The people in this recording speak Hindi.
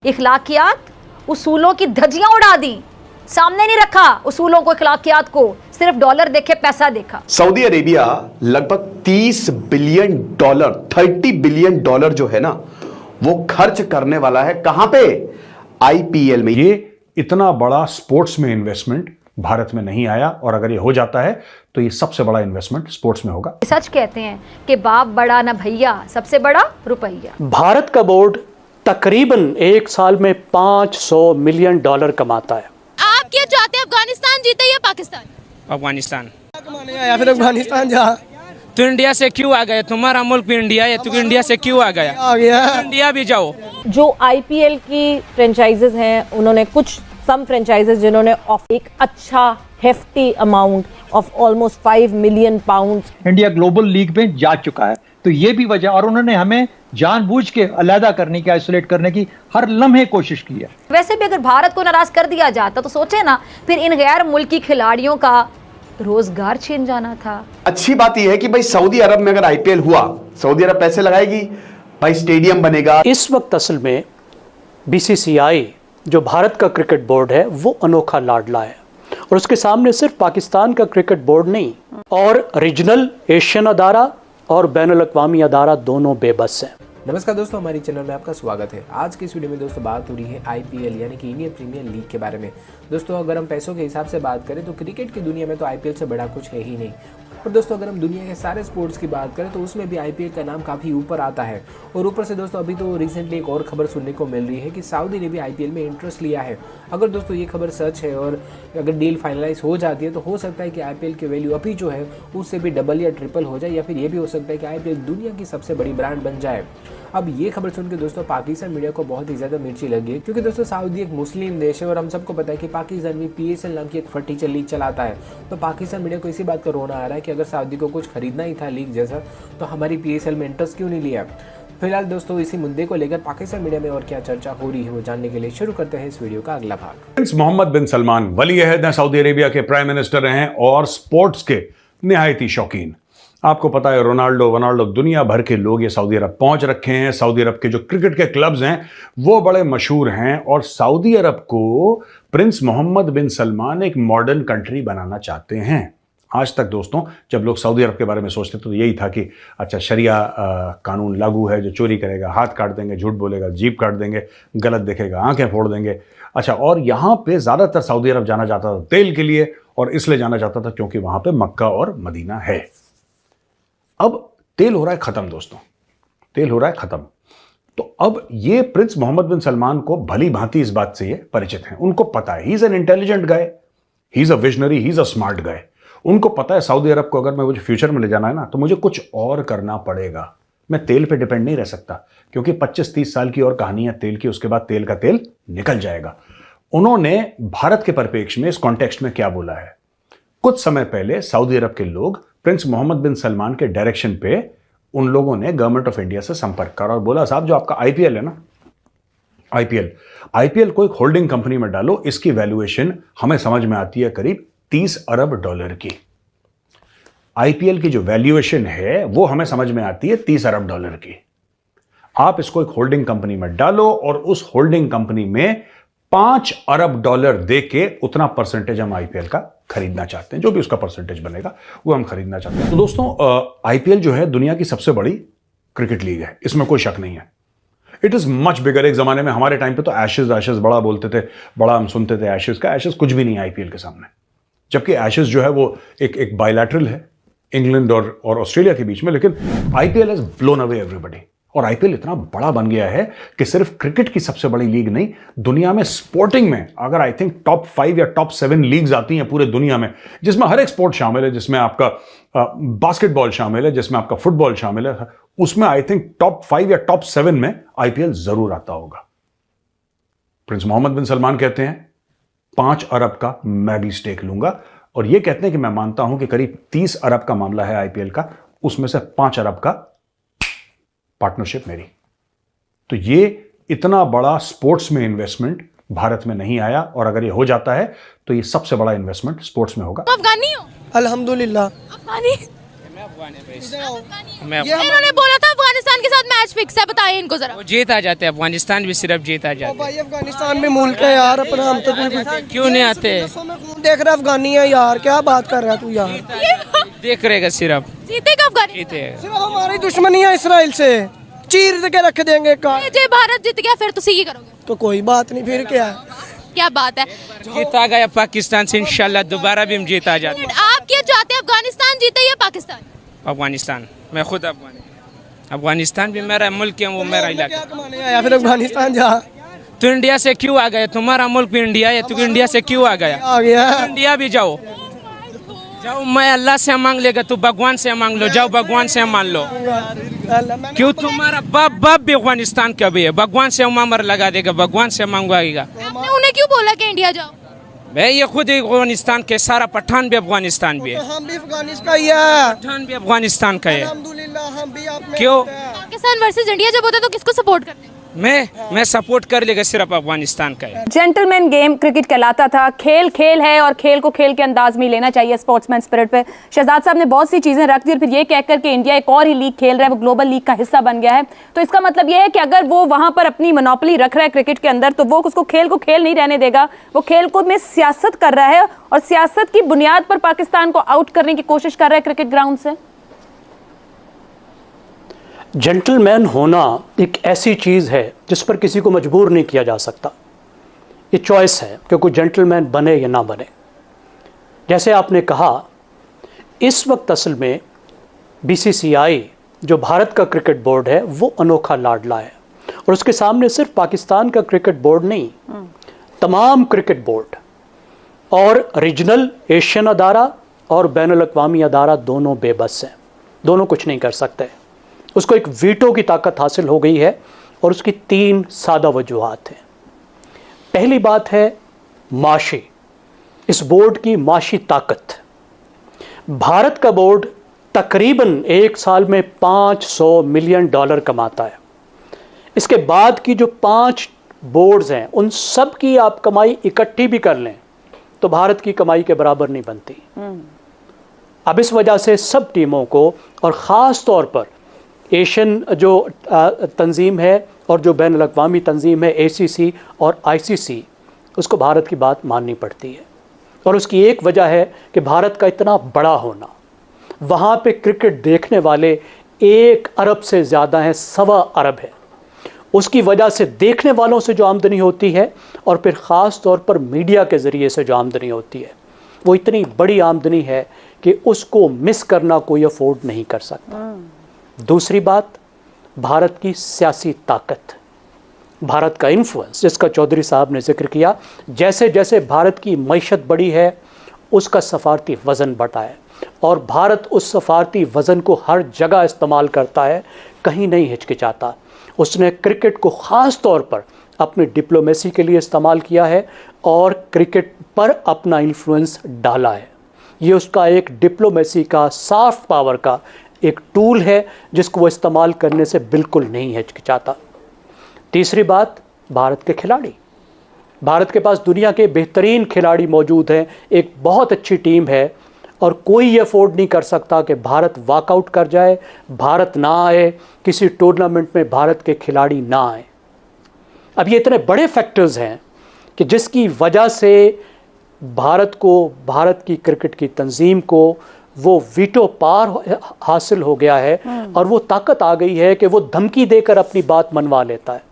इखलाकियात उसूलों की धज्जियां उड़ा दी, सामने नहीं रखा उसूलों को, इखलाकियात को, सिर्फ डॉलर देखे, पैसा देखा। सऊदी अरेबिया लगभग 30 बिलियन डॉलर 30 बिलियन डॉलर जो है ना वो खर्च करने वाला है। कहां पे? आईपीएल में। ये इतना बड़ा स्पोर्ट्स में इन्वेस्टमेंट भारत में नहीं आया, और अगर ये हो जाता है तो ये सबसे बड़ा इन्वेस्टमेंट स्पोर्ट्स में होगा। सच कहते हैं कि बाप बड़ा ना भैया, सबसे बड़ा रुपया। भारत का बोर्ड तकरीबन एक साल में 500 मिलियन डॉलर कमाता है। आप क्या चाहते हैं, अफगानिस्तान जीते या पाकिस्तान? अफगानिस्तान या फिर अफगानिस्तान जा। तो इंडिया से क्यों आ गए? तुम्हारा मुल्क भी इंडिया है, तो इंडिया से क्यों आ गया? तो इंडिया भी जाओ। जो आईपीएल की फ्रेंचाइजेज हैं, उन्होंने कुछ सम फ्रेंचाइजेज जिन्होंने एक अच्छा hefty amount of almost 5 million pounds India global league में जा चुका है। तो ये भी वजह, और उन्होंने हमें जानबूझ के अलहदा करने की, आइसोलेट करने की हर लम्हे कोशिश की है। वैसे भी अगर भारत को नाराज कर दिया जाता तो सोचे ना, फिर इन गैर मुल्की खिलाड़ियों का रोजगार छीन जाना था। अच्छी बात यह है कि भाई सऊदी अरब में अगर आईपीएल हुआ, सऊदी अरब पैसे लगाएगी, भाई स्टेडियम बनेगा। इस वक्त असल में बीसीसीआई जो भारत का क्रिकेट बोर्ड है वो अनोखा लाडला है, और उसके सामने सिर्फ पाकिस्तान का क्रिकेट बोर्ड नहीं, और रीजनल एशियन अदारा और बैनुल अक़वामी अदारा दोनों बेबस हैं। नमस्कार दोस्तों, हमारी चैनल में आपका स्वागत है। आज की इस वीडियो में दोस्तों बात हो रही है आईपीएल यानी कि इंडियन प्रीमियर लीग के बारे में। दोस्तों अगर हम पैसों के हिसाब से बात करें तो क्रिकेट की दुनिया में तो आईपीएल से बड़ा कुछ है ही नहीं। और दोस्तों अगर हम दुनिया के सारे स्पोर्ट्स की बात करें तो उसमें भी आईपीएल का नाम काफ़ी ऊपर आता है। और ऊपर से दोस्तों अभी तो रिसेंटली एक और खबर सुनने को मिल रही है कि सऊदी ने भी आईपीएल में इंटरेस्ट लिया है। अगर दोस्तों ये खबर सच है और अगर डील फाइनलाइज हो जाती है तो हो सकता है कि आईपीएल की वैल्यू अभी जो है उससे भी डबल या ट्रिपल हो जाए, या फिर ये भी हो सकता है कि आईपीएल दुनिया की सबसे बड़ी ब्रांड बन जाए। अब ये खबर सुन के दोस्तों पाकिस्तान मीडिया को बहुत ही ज़्यादा मिर्ची लगी है, क्योंकि दोस्तों सऊदी एक मुस्लिम देश है और हम सबको पता है कि पाकिस्तान भी पीएसएल नाम की एक फटीचर लीग चलाता है। तो पाकिस्तान मीडिया को इसी बात का रोना आ रहा है कि अगर सऊदी को कुछ खरीदना ही था लीग जैसा, तो हमारी पीएसएल में इंटरेस्ट क्यों नहीं लिया। फिलहाल दोस्तों इसी मुद्दे को लेकर पाकिस्तान मीडिया में और क्या चर्चा हो रही है वो जानने के लिए शुरू करते हैं इस वीडियो का अगला भाग। प्रिंस मोहम्मद बिन सलमान वली अहद हैं, सऊदी अरेबिया के प्राइम मिनिस्टर हैं और स्पोर्ट्स के निहायती शौकीन। आपको पता है रोनाल्डो दुनिया भर के लोग ये सऊदी अरब पहुंच रखे हैं। सऊदी अरब के जो क्रिकेट के क्लब्स हैं वो बड़े मशहूर हैं, और सऊदी अरब को प्रिंस मोहम्मद बिन सलमान एक मॉडर्न कंट्री बनाना चाहते हैं। आज तक दोस्तों जब लोग सऊदी अरब के बारे में सोचते तो यही था कि अच्छा शरिया कानून लागू है, जो चोरी करेगा हाथ काट देंगे, झूठ बोलेगा जीभ काट देंगे, गलत देखेगा आंखें फोड़ देंगे। अच्छा, और यहाँ पे ज़्यादातर सऊदी अरब जाना जाता था तेल के लिए, और इसलिए जाना जाता था क्योंकि वहाँ पे मक्का और मदीना है। अब तेल हो रहा है ख़त्म दोस्तों, तेल हो रहा है ख़त्म। तो अब ये प्रिंस मोहम्मद बिन सलमान को भली भांति इस बात से ये परिचित हैं। उनको पता है he is an intelligent guy, he is a visionary, he is a smart guy. उनको पता है सऊदी अरब को अगर मैं मुझे फ्यूचर में ले जाना है ना तो मुझे कुछ और करना पड़ेगा। मैं तेल पे डिपेंड नहीं रह सकता, क्योंकि 25-30 साल की और कहानी है तेल की, उसके बाद तेल का तेल निकल जाएगा। उन्होंने भारत के परिप्रेक्ष्य में इस कॉन्टेक्स्ट में क्या बोला है? कुछ समय पहले सऊदी अरब के लोग प्रिंस मोहम्मद बिन सलमान के डायरेक्शन पे उन लोगों ने गवर्नमेंट ऑफ इंडिया से संपर्क करा और बोला साहब जो आपका आईपीएल है ना, आईपीएल को एक होल्डिंग कंपनी में डालो, इसकी वैल्यूएशन हमें समझ में आती है करीब 30 अरब डॉलर की। आईपीएल की जो वैल्यूएशन है वो हमें समझ में आती है 30 अरब डॉलर की। आप इसको एक होल्डिंग कंपनी में डालो और उस होल्डिंग कंपनी में 5 अरब डॉलर दे के उतना परसेंटेज हम आईपीएल का खरीदना चाहते हैं। जो भी उसका परसेंटेज बनेगा वो हम खरीदना चाहते हैं। तो दोस्तों आईपीएल जो है दुनिया की सबसे बड़ी क्रिकेट लीग है, इसमें कोई शक नहीं है। It is much bigger. एक जमाने में हमारे टाइम पे तो एशेज बड़ा बोलते थे, बड़ा हम सुनते थे एशेज का। एशेज कुछ भी नहीं है आईपीएल के सामने, जबकि एशेज जो है वो एक बायलैटरल है इंग्लैंड और ऑस्ट्रेलिया के बीच में। लेकिन IPL has blown away everybody, और आईपीएल इतना बड़ा बन गया है कि सिर्फ क्रिकेट की सबसे बड़ी लीग नहीं, दुनिया में स्पोर्टिंग में अगर आई थिंक टॉप 5 या टॉप 7 लीग्स आती हैं पूरे दुनिया में, जिसमें हर एक स्पोर्ट शामिल है, जिसमें आपका बास्केटबॉल शामिल है, जिसमें आपका फुटबॉल शामिल है, उसमें आई थिंक टॉप 5 या टॉप 7 में आईपीएल जरूर आता होगा। प्रिंस मोहम्मद बिन सलमान कहते हैं 5 अरब का मैं भी स्टेक लूंगा, और ये कहते हैं कि मैं मानता हूं कि करीब 30 अरब का मामला है आईपीएल का, उसमें से 5 अरब का पार्टनरशिप मेरी। तो ये इतना बड़ा स्पोर्ट्स में इन्वेस्टमेंट भारत में नहीं आया, और अगर ये हो जाता है तो ये सबसे बड़ा इन्वेस्टमेंट स्पोर्ट्स में होगा। तो अफगानी हो? अल्हम्दुलिल्लाह। अफगानी? इन्होंने बोला था अफगानिस्तान के साथ मैच फिक्स है, बताइए इनको जरा। वो जीत आ जाते हैं, अफगानिस्तान भी सिर्फ जीत आ जाते भाई अफगानिस्तान भी मुल्क है यार अपना, हम तो हैं। क्यों नहीं आते? देख रहा अफगानी है यार, क्या बात कर रहा है तू यार। देख रहेगा सिर्फ जीतेगा अफगानिस्तान। जीते। सिर्फ हमारी दुश्मनी है इसराइल से, चीर के रख देंगे का। जे भारत जीत गया फिर तुसी की करोगे? तो कोई बात नहीं, फिर क्या है। क्या बात है। जीता गया पाकिस्तान से, इंशाल्लाह दोबारा भी हम जीत आ जाते। आप क्या चाहते हैं, अफगानिस्तान जीते या पाकिस्तान? अफगानिस्तान, मैं खुद अफगानिस्तान भी मेरा मुल्क है, वो मेरा इलाका। क्या कमाने आया फिर अफगानिस्तान जा? तू इंडिया से क्यों आ गया? तुम्हारा मुल्क भी इंडिया है, तू इंडिया से क्यों आ गया? आ गया तू इंडिया भी जाओ, जाओ, मैं अल्लाह से मांग लेगा, तू भगवान से मांग लो, जाओ भगवान से मान लो। क्यों तुम्हारा बाप भी अफगानिस्तान का भी है, भगवान से उमर लगा देगा, भगवान से मांगवाएगा। आपने उन्हें क्यों बोला कि इंडिया जाओ? भाई ये खुद ही अफगानिस्तान के, सारा पठान भी अफगानिस्तान भी है, हम भी अफगानिस्तान का ही है, पठान भी अफगानिस्तान का है। अल्हम्दुलिल्लाह हम भी आप में क्यों? पाकिस्तान वर्सेस इंडिया जब होता है तो किसको सपोर्ट करते हैं? मैं सपोर्ट कर लेगा सिर्फ अफगानिस्तान का है। जेंटलमैन गेम क्रिकेट कहलाता था, खेल खेल है और खेल को खेल के अंदाज में लेना चाहिए, स्पोर्ट्समैन स्पिरिट पे। शहजाद साहब ने बहुत सी चीजें रख दी और फिर ये कहकर के इंडिया एक और ही लीग खेल रहा है, वो ग्लोबल लीग का हिस्सा बन गया है। तो इसका मतलब ये है कि अगर वो वहां पर अपनी मोनोपोली रख रहा है क्रिकेट के अंदर, तो वो उसको खेल को खेल नहीं रहने देगा। वो खेल को में सियासत कर रहा है और सियासत की बुनियाद पर पाकिस्तान को आउट करने की कोशिश कर रहा है क्रिकेट ग्राउंड से। जेंटलमैन होना एक ऐसी चीज़ है जिस पर किसी को मजबूर नहीं किया जा सकता। ये चॉइस है कि कोई जेंटलमैन बने या ना बने। जैसे आपने कहा, इस वक्त असल में बीसीसीआई जो भारत का क्रिकेट बोर्ड है वो अनोखा लाडला है, और उसके सामने सिर्फ पाकिस्तान का क्रिकेट बोर्ड नहीं, तमाम क्रिकेट बोर्ड और रीजनल एशियन अदारा और बैनुल अक़वामी अदारा दोनों बेबस हैं, दोनों कुछ नहीं कर सकते। उसको एक वीटो की ताकत हासिल हो गई है और उसकी 3 सादा वजूहात हैं। पहली बात है माशी, इस बोर्ड की माशी ताकत। भारत का बोर्ड तकरीबन एक साल में $500 मिलियन कमाता है। इसके बाद की जो 5 बोर्ड्स हैं उन सब की आप कमाई इकट्ठी भी कर लें तो भारत की कमाई के बराबर नहीं बनती। अब इस वजह से सब टीमों को, और ख़ास तौर पर एशियन जो तंजीम है और जो बैनुल अक़वामी तंजीम है ACC और ICC, उसको भारत की बात माननी पड़ती है। और उसकी एक वजह है कि भारत का इतना बड़ा होना। वहाँ पे क्रिकेट देखने वाले 1 अरब से ज़्यादा हैं, 1.25 अरब है। उसकी वजह से देखने वालों से जो आमदनी होती है और फिर ख़ास तौर पर मीडिया के ज़रिए से जो आमदनी होती है, वो इतनी बड़ी आमदनी है कि उसको मिस करना कोई अफोर्ड नहीं कर सकता। दूसरी बात, भारत की सियासी ताकत, भारत का इन्फ्लुएंस जिसका चौधरी साहब ने जिक्र किया। जैसे जैसे भारत की मईशत बढ़ी है उसका सफारती वज़न बढ़ा है, और भारत उस सफारती वज़न को हर जगह इस्तेमाल करता है, कहीं नहीं हिचकिचाता। उसने क्रिकेट को ख़ास तौर पर अपनी डिप्लोमेसी के लिए इस्तेमाल किया है और क्रिकेट पर अपना इन्फ्लुएंस डाला है। ये उसका एक डिप्लोमेसी का, सॉफ्ट पावर का एक टूल है जिसको वो इस्तेमाल करने से बिल्कुल नहीं हिचकिचाता। तीसरी बात, भारत के खिलाड़ी। भारत के पास दुनिया के बेहतरीन खिलाड़ी मौजूद हैं, एक बहुत अच्छी टीम है, और कोई ये अफोर्ड नहीं कर सकता कि भारत वॉकआउट कर जाए, भारत ना आए, किसी टूर्नामेंट में भारत के खिलाड़ी ना आए। अब ये इतने बड़े फैक्टर्स हैं कि जिसकी वजह से भारत को, भारत की क्रिकेट की तंजीम को वो वीटो पार हासिल हो गया है, और वो ताकत आ गई है कि वो धमकी देकर अपनी बात मनवा लेता है।